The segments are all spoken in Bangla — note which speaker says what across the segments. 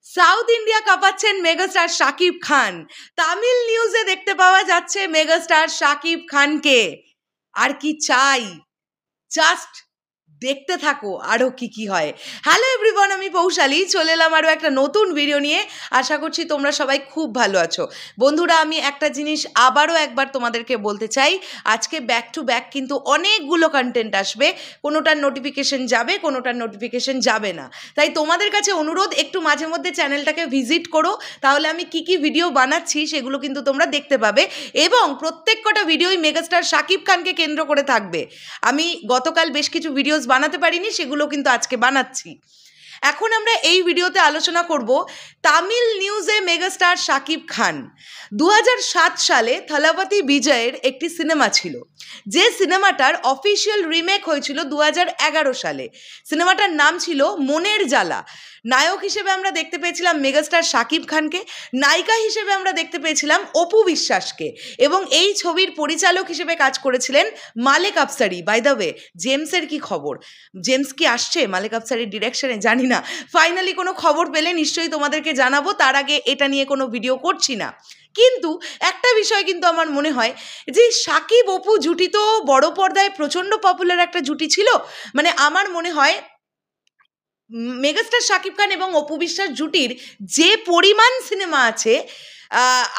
Speaker 1: South India কাঁপাচ্ছেন megastar Shakib Khan. Tamil নিউজে দেখতে পাওয়া যাচ্ছে মেগাস্টার শাকিব খানকে। আর কি চাই, জাস্ট দেখতে থাকো আরো কি কি হয়। হ্যালো এভরিওয়ান, আমি পৌশালী চলে এলাম আরও একটা নতুন ভিডিও নিয়ে। আশা করছি তোমরা সবাই খুব ভালো আছো। বন্ধুরা, আমি একটা জিনিস আবারও একবার তোমাদেরকে বলতে চাই, আজকে ব্যাক টু ব্যাক কিন্তু অনেকগুলো কন্টেন্ট আসবে, কোনোটার নোটিফিকেশন যাবে, কোনোটার নোটিফিকেশন যাবে না। তাই তোমাদের কাছে অনুরোধ, একটু মাঝে মধ্যে চ্যানেলটাকে ভিজিট করো, তাহলে আমি কি কি ভিডিও বানাচ্ছি সেগুলো কিন্তু তোমরা দেখতে পাবে। এবং প্রত্যেক কটা ভিডিওই মেগাস্টার শাকিব খানকে কেন্দ্র করে থাকবে। আমি গতকাল বেশ কিছু ভিডিওস বানাতে পারিনি, সেগুলো কিন্তু আজকে বানাচ্ছি। এখন আমরা এই ভিডিওতে আলোচনা করব তামিল নিউজে মেগাস্টার শাকিব খান। 2007 সালে থালাপতি বিজয়ের একটি সিনেমা ছিল, যে সিনেমাটার অফিসিয়াল রিমেক হয়েছিল 2011 সালে। সিনেমাটার নাম ছিল মনের জ্বালা। নায়ক হিসেবে আমরা দেখতে পেয়েছিলাম মেগাস্টার শাকিব খানকে, নায়িকা হিসেবে আমরা দেখতে পেয়েছিলাম অপু বিশ্বাসকে, এবং এই ছবির পরিচালক হিসেবে কাজ করেছিলেন মালেক আফসারি। বাই দ্য ওয়ে, জেমসের কি খবর? জেমস কি আসছে মালেক আফসারির ডিরেকশনে? জানি না, ফাইনালি কোনো খবর পেলে নিশ্চয়ই তোমাদেরকে জানাবো। তার আগে এটা নিয়ে কোনো ভিডিও করছি না। কিন্তু একটা বিষয় কিন্তু আমার মনে হয় যে শাকিব অপু জুটি তো বড় পর্দায় প্রচণ্ড পপুলার একটা জুটি ছিল। মানে আমার মনে হয় মেগাস্টার শাকিব খান এবং অপু বিশ্বাস জুটির যে পরিমাণ সিনেমা আছে,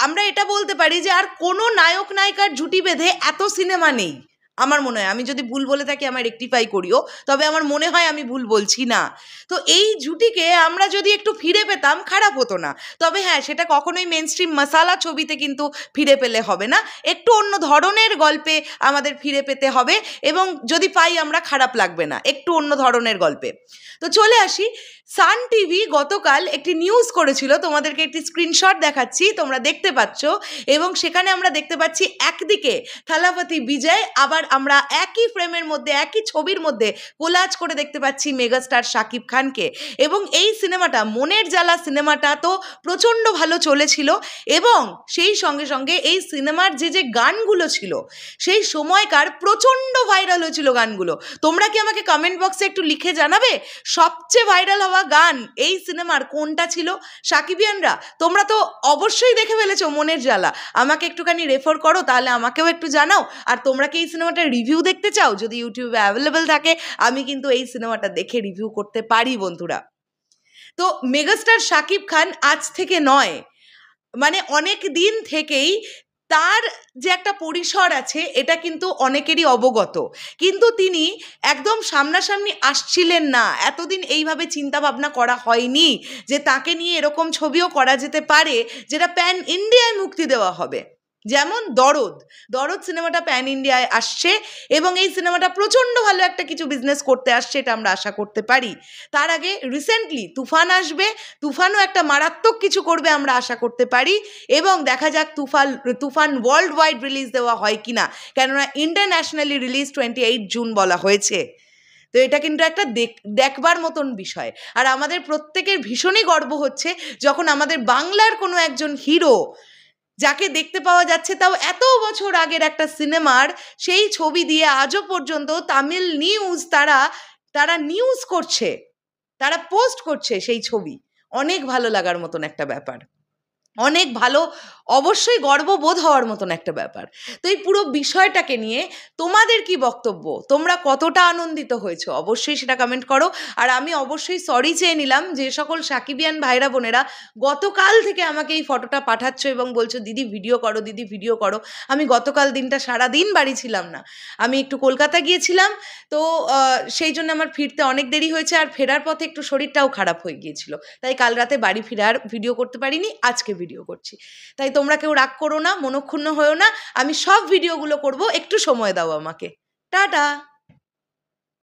Speaker 1: আমরা এটা বলতে পারি যে আর কোনো নায়ক নায়িকার জুটি বেঁধে এত সিনেমা নেই। আমার মনে হয়, আমি যদি ভুল বলে থাকি আমার রেকটিফাই করিও, তবে আমার মনে হয় আমি ভুল বলছি না। তো এই জুটিকে আমরা যদি একটু ফিরে পেতাম খারাপ হতো না। তবে হ্যাঁ, সেটা কখনোই মেনস্ট্রিম মশালা ছবিতে কিন্তু ফিরে পেলে হবে না, একটু অন্য ধরনের গল্পে আমাদের ফিরে পেতে হবে, এবং যদি পাই আমরা খারাপ লাগবে না, একটু অন্য ধরনের গল্পে। তো চলে আসি, সান টিভি গতকাল একটি নিউজ করেছিল, তোমাদেরকে একটি স্ক্রিনশট দেখাচ্ছি, তোমরা দেখতে পাচ্ছ। এবং সেখানে আমরা দেখতে পাচ্ছি একদিকে থালাপতি বিজয়, আবার আমরা একই ফ্রেমের মধ্যে একই ছবির মধ্যে কোলাজ করে দেখতে পাচ্ছি মেগাস্টার শাকিব খানকে। এবং এই সিনেমাটা মনের জ্বালা সিনেমাটা তো প্রচণ্ড ভালো চলেছিল, এবং সেই সঙ্গে সঙ্গে এই সিনেমার যে যে গানগুলো ছিল সেই সময়কার প্রচণ্ড ভাইরাল হয়েছিল গানগুলো। তোমরা কি আমাকে কমেন্ট বক্সে একটু লিখে জানাবে সবচেয়ে ভাইরাল হওয়া গান এই সিনেমার কোনটা ছিল? সাকিবিয়ানরা তোমরা তো অবশ্যই দেখে ফেলেছো মনের জ্বালা, আমাকে একটুখানি রেফার করো, তাহলে আমাকেও একটু জানাও। আর তোমরা কি এই সিনেমাটার রিভিউ দেখতে চাও? যদি ইউটিউবে অ্যাভেলেবেল থাকে আমি কিন্তু এই সিনেমাটা দেখে রিভিউ করতে পারি বন্ধুরা। তো মেগাস্টার শাকিব খান আজ থেকে নয়, মানে অনেক দিন থেকেই তার যে একটা পরিসর আছে এটা কিন্তু অনেকেরই অবগত, কিন্তু তিনি একদম সামনাসামনি আসছিলেন না। এতদিন এইভাবে চিন্তা ভাবনা করা হয়নি যে তাকে নিয়ে এরকম ছবিও করা যেতে পারে যেটা প্যান ইন্ডিয়ায় মুক্তি দেওয়া হবে। যেমন দরদ সিনেমাটা প্যান ইন্ডিয়ায় আসছে, এবং এই সিনেমাটা প্রচণ্ড ভালো একটা কিছু বিজনেস করতে আসছে, এটা আমরা আশা করতে পারি। তার আগে রিসেন্টলি তুফান আসবে, তুফানও একটা মারাত্মক কিছু করবে আমরা আশা করতে পারি। এবং দেখা যাক তুফান ওয়ার্ল্ড ওয়াইড রিলিজ দেওয়া হয় কিনা, কেননা ইন্টারন্যাশনালি রিলিজ 28 জুন বলা হয়েছে। তো এটা কিন্তু একটা দেখবার মতন বিষয়। আর আমাদের প্রত্যেকের ভীষণই গর্ব হচ্ছে যখন আমাদের বাংলার কোনো একজন হিরো, যাকে দেখতে পাওয়া যাচ্ছে তাও এত বছর আগের একটা সিনেমার সেই ছবি দিয়ে আজও পর্যন্ত তামিল নিউজ তারা নিউজ করছে, তারা পোস্ট করছে সেই ছবি। অনেক ভালো লাগার মতন একটা ব্যাপার, অনেক ভালো, অবশ্যই গর্ববোধ হওয়ার মতন একটা ব্যাপার। তো এই পুরো বিষয়টাকে নিয়ে তোমাদের কি বক্তব্য? তোমরা কতটা আনন্দিত হয়েছো অবশ্যই সেটা কমেন্ট করো। আর আমি অবশ্যই সরি চেয়ে নিলাম যে সকল সাকিবিয়ান ভাইরা বোনেরা গতকাল থেকে আমাকে এই ফটোটা পাঠাচ্ছ এবং বলছো দিদি ভিডিও করো, দিদি ভিডিও করো। আমি গতকাল দিনটা সারাদিন বাড়ি ছিলাম না, আমি একটু কলকাতা গিয়েছিলাম, তো সেই জন্য আমার ফিরতে অনেক দেরি হয়েছে, আর ফেরার পথে একটু শরীরটাও খারাপ হয়ে গিয়েছিল, তাই কাল রাতে বাড়ি ফিরার ভিডিও করতে পারিনি, আজকে ভিডিও করছি। তাই তোমরা কেউ রাগ করো না, মনক্ষুণ্ণ হয়েও না, আমি সব ভিডিওগুলো করব, একটু সময় দাও আমাকে। টাটা।